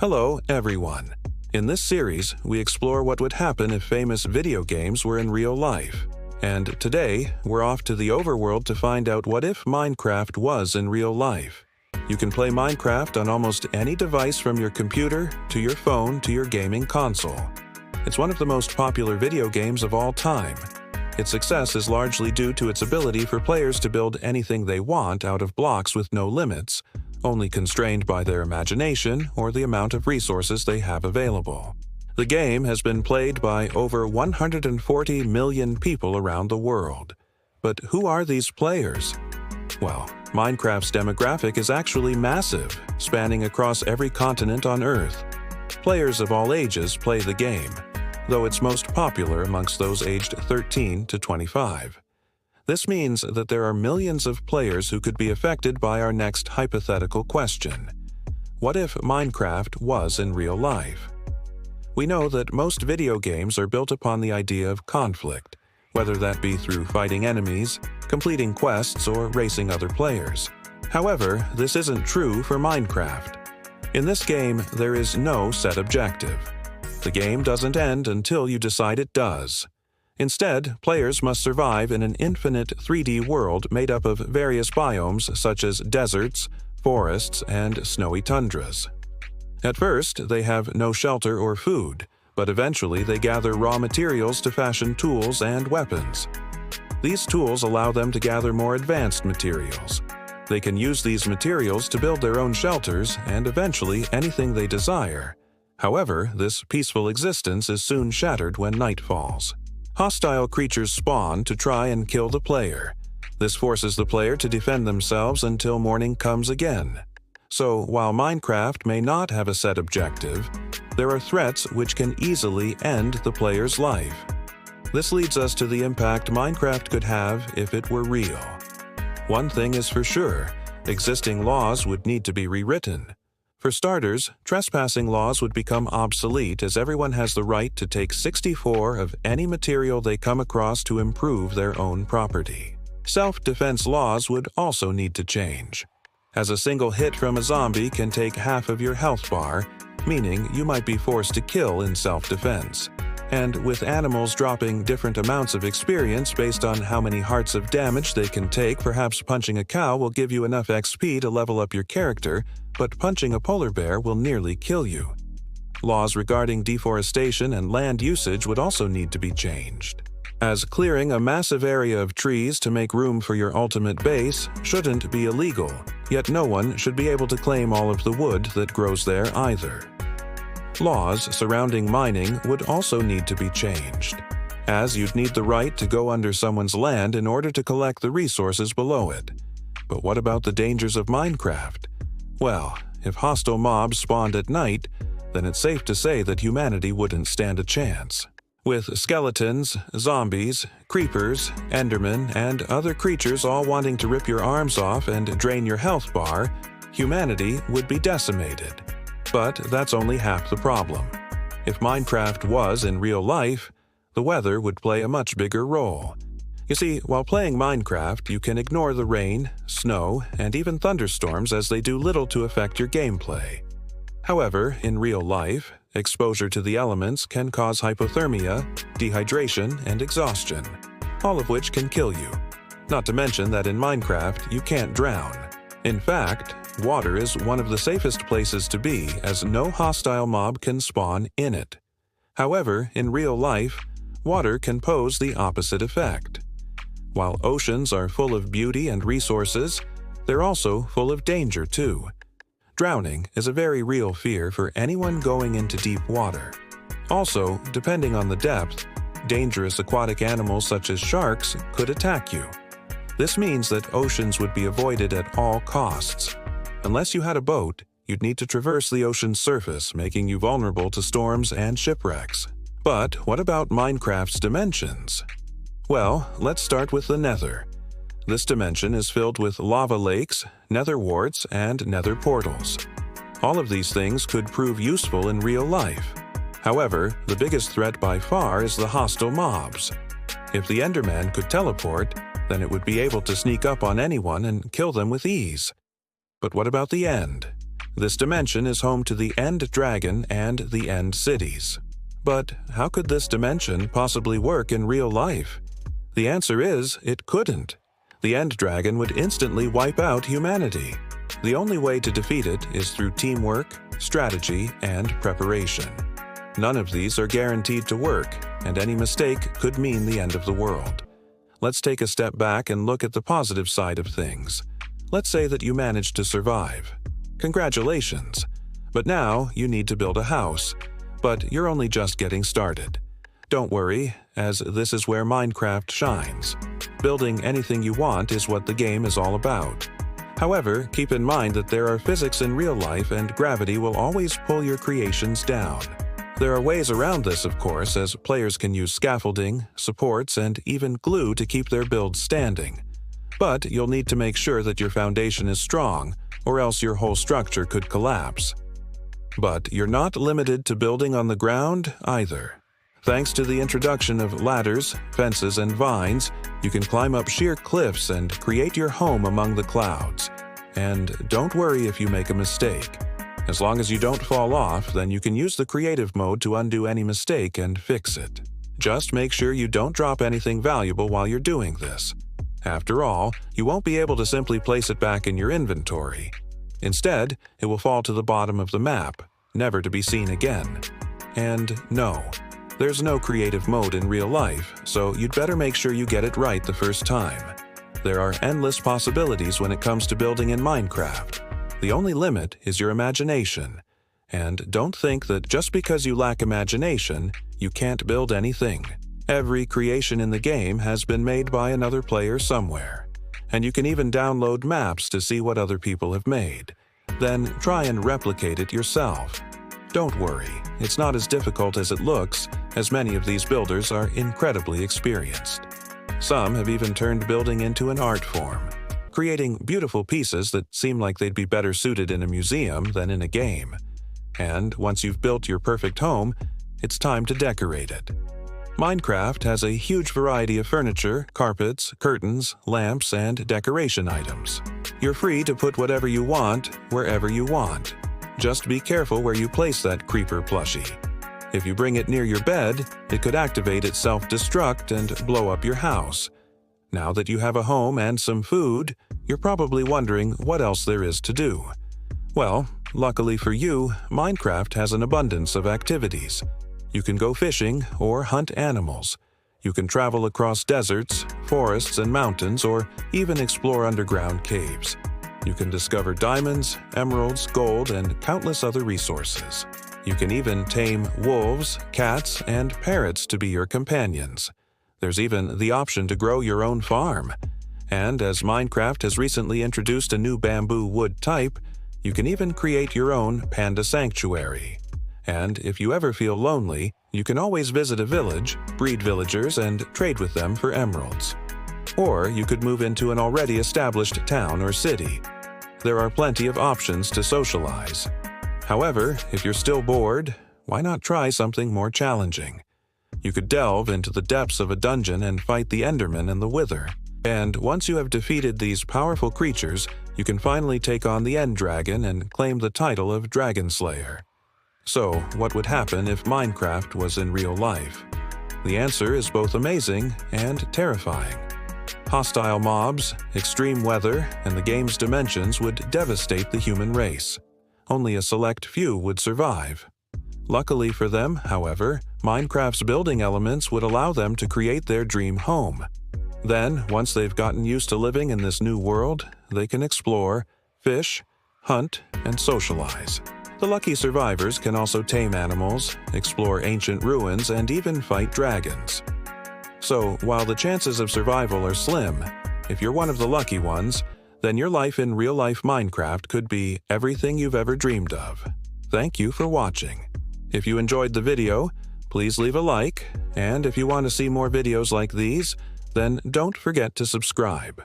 Hello, everyone. In this series, we explore what would happen if famous video games were in real life. And today, we're off to the overworld to find out what if Minecraft was in real life. You can play Minecraft on almost any device from your computer to your phone to your gaming console. It's one of the most popular video games of all time. Its success is largely due to its ability for players to build anything they want out of blocks with no limits, only constrained by their imagination or the amount of resources they have available. The game has been played by over 140 million people around the world. But who are these players? Well, Minecraft's demographic is actually massive, spanning across every continent on Earth. Players of all ages play the game, though it's most popular amongst those aged 13 to 25. This means that there are millions of players who could be affected by our next hypothetical question. What if Minecraft was in real life? We know that most video games are built upon the idea of conflict, whether that be through fighting enemies, completing quests, or racing other players. However, this isn't true for Minecraft. In this game, there is no set objective. The game doesn't end until you decide it does. Instead, players must survive in an infinite 3D world made up of various biomes such as deserts, forests, and snowy tundras. At first, they have no shelter or food, but eventually they gather raw materials to fashion tools and weapons. These tools allow them to gather more advanced materials. They can use these materials to build their own shelters and eventually anything they desire. However, this peaceful existence is soon shattered when night falls. Hostile creatures spawn to try and kill the player. This forces the player to defend themselves until morning comes again. So, while Minecraft may not have a set objective, there are threats which can easily end the player's life. This leads us to the impact Minecraft could have if it were real. One thing is for sure, existing laws would need to be rewritten. For starters, trespassing laws would become obsolete as everyone has the right to take 64 of any material they come across to improve their own property. Self-defense laws would also need to change, as a single hit from a zombie can take half of your health bar, meaning you might be forced to kill in self-defense. And with animals dropping different amounts of experience based on how many hearts of damage they can take, perhaps punching a cow will give you enough XP to level up your character, but punching a polar bear will nearly kill you. Laws regarding deforestation and land usage would also need to be changed, as clearing a massive area of trees to make room for your ultimate base shouldn't be illegal, yet no one should be able to claim all of the wood that grows there either. Laws surrounding mining would also need to be changed, as you'd need the right to go under someone's land in order to collect the resources below it. But what about the dangers of Minecraft? Well, if hostile mobs spawned at night, then it's safe to say that humanity wouldn't stand a chance. With skeletons, zombies, creepers, endermen, and other creatures all wanting to rip your arms off and drain your health bar, humanity would be decimated. But that's only half the problem. If Minecraft was in real life, the weather would play a much bigger role. You see, while playing Minecraft, you can ignore the rain, snow, and even thunderstorms as they do little to affect your gameplay. However, in real life, exposure to the elements can cause hypothermia, dehydration, and exhaustion, all of which can kill you. Not to mention that in Minecraft, you can't drown. In fact, water is one of the safest places to be, as no hostile mob can spawn in it. However, in real life, water can pose the opposite effect. While oceans are full of beauty and resources, they're also full of danger too. Drowning is a very real fear for anyone going into deep water. Also, depending on the depth, dangerous aquatic animals such as sharks could attack you. This means that oceans would be avoided at all costs. Unless you had a boat, you'd need to traverse the ocean's surface, making you vulnerable to storms and shipwrecks. But what about Minecraft's dimensions? Well, let's start with the Nether. This dimension is filled with lava lakes, nether warts, and nether portals. All of these things could prove useful in real life. However, the biggest threat by far is the hostile mobs. If the Enderman could teleport, then it would be able to sneak up on anyone and kill them with ease. But what about the end? This dimension is home to the End Dragon and the End Cities. But how could this dimension possibly work in real life? The answer is, it couldn't. The End Dragon would instantly wipe out humanity. The only way to defeat it is through teamwork, strategy, and preparation. None of these are guaranteed to work, and any mistake could mean the end of the world. Let's take a step back and look at the positive side of things. Let's say that you managed to survive. Congratulations! But now you need to build a house. But you're only just getting started. Don't worry, as this is where Minecraft shines. Building anything you want is what the game is all about. However, keep in mind that there are physics in real life and gravity will always pull your creations down. There are ways around this, of course, as players can use scaffolding, supports, and even glue to keep their builds standing. But you'll need to make sure that your foundation is strong, or else your whole structure could collapse. But you're not limited to building on the ground either. Thanks to the introduction of ladders, fences, and vines, you can climb up sheer cliffs and create your home among the clouds. And don't worry if you make a mistake. As long as you don't fall off, then you can use the creative mode to undo any mistake and fix it. Just make sure you don't drop anything valuable while you're doing this. After all, you won't be able to simply place it back in your inventory. Instead, it will fall to the bottom of the map, never to be seen again. And no, there's no creative mode in real life, so you'd better make sure you get it right the first time. There are endless possibilities when it comes to building in Minecraft. The only limit is your imagination. And don't think that just because you lack imagination, you can't build anything. Every creation in the game has been made by another player somewhere. And you can even download maps to see what other people have made. Then try and replicate it yourself. Don't worry, it's not as difficult as it looks, as many of these builders are incredibly experienced. Some have even turned building into an art form, creating beautiful pieces that seem like they'd be better suited in a museum than in a game. And once you've built your perfect home, it's time to decorate it. Minecraft has a huge variety of furniture, carpets, curtains, lamps, and decoration items. You're free to put whatever you want, wherever you want. Just be careful where you place that creeper plushie. If you bring it near your bed, it could activate its self-destruct and blow up your house. Now that you have a home and some food, you're probably wondering what else there is to do. Well, luckily for you, Minecraft has an abundance of activities. You can go fishing or hunt animals. You can travel across deserts, forests, and mountains, or even explore underground caves. You can discover diamonds, emeralds, gold, and countless other resources. You can even tame wolves, cats, and parrots to be your companions. There's even the option to grow your own farm. And as Minecraft has recently introduced a new bamboo wood type, you can even create your own panda sanctuary. And if you ever feel lonely, you can always visit a village, breed villagers, and trade with them for emeralds. Or you could move into an already established town or city. There are plenty of options to socialize. However, if you're still bored, why not try something more challenging? You could delve into the depths of a dungeon and fight the Enderman and the Wither. And once you have defeated these powerful creatures, you can finally take on the End Dragon and claim the title of Dragon Slayer. So, what would happen if Minecraft was in real life? The answer is both amazing and terrifying. Hostile mobs, extreme weather, and the game's dimensions would devastate the human race. Only a select few would survive. Luckily for them, however, Minecraft's building elements would allow them to create their dream home. Then, once they've gotten used to living in this new world, they can explore, fish, hunt, and socialize. The lucky survivors can also tame animals, explore ancient ruins, and even fight dragons. So, while the chances of survival are slim, if you're one of the lucky ones, then your life in real-life Minecraft could be everything you've ever dreamed of. Thank you for watching. If you enjoyed the video, please leave a like, and if you want to see more videos like these, then don't forget to subscribe.